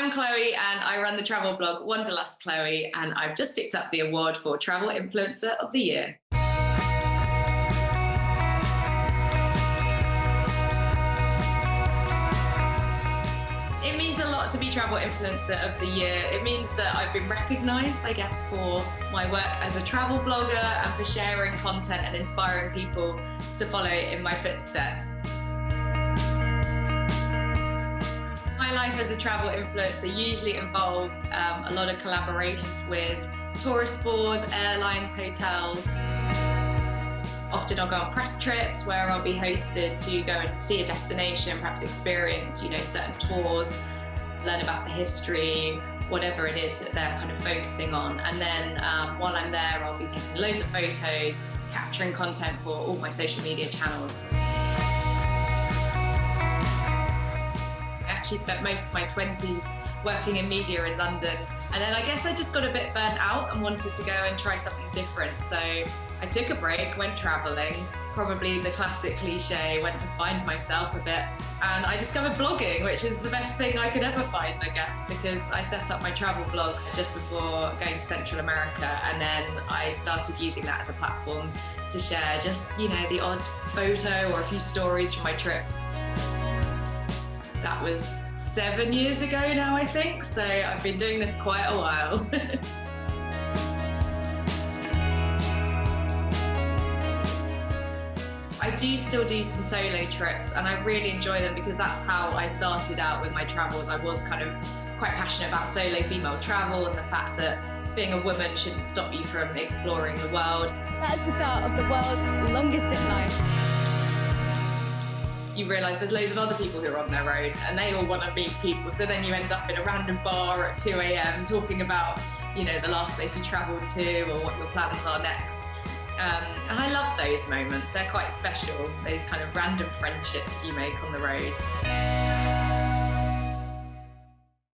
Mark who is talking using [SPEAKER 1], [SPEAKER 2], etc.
[SPEAKER 1] I'm Chloe and I run the travel blog Wanderlust Chloe, and I've just picked up the award for Travel Influencer of the Year. It means a lot to be Travel Influencer of the Year. It means that I've been recognised, I guess, for my work as a travel blogger and for sharing content and inspiring people to follow in my footsteps. My life as a travel influencer usually involves a lot of collaborations with tourist boards, airlines, hotels. Often I'll go on press trips where I'll be hosted to go and see a destination, perhaps experience, certain tours, learn about the history, whatever it is that they're kind of focusing on. And then while I'm there, I'll be taking loads of photos, capturing content for all my social media channels. I actually spent most of my 20s working in media in London. And then I guess I just got a bit burnt out and wanted to go and try something different. So I took a break, went traveling, probably the classic cliche, went to find myself a bit. And I discovered blogging, which is the best thing I could ever find, I guess, because I set up my travel blog just before going to Central America. And then I started using that as a platform to share just, the odd photo or a few stories from my trip. That was 7 years ago now, I think. So I've been doing this quite a while. I do still do some solo trips and I really enjoy them because that's how I started out with my travels. I was kind of quite passionate about solo female travel and the fact that being a woman shouldn't stop you from exploring the world.
[SPEAKER 2] That's the start of the world's longest zip line.
[SPEAKER 1] You realise there's loads of other people who are on their own and they all want to meet people. So then you end up in a random bar at 2 a.m. talking about, the last place you travelled to or what your plans are next. And I love those moments. They're quite special, those kind of random friendships you make on the road.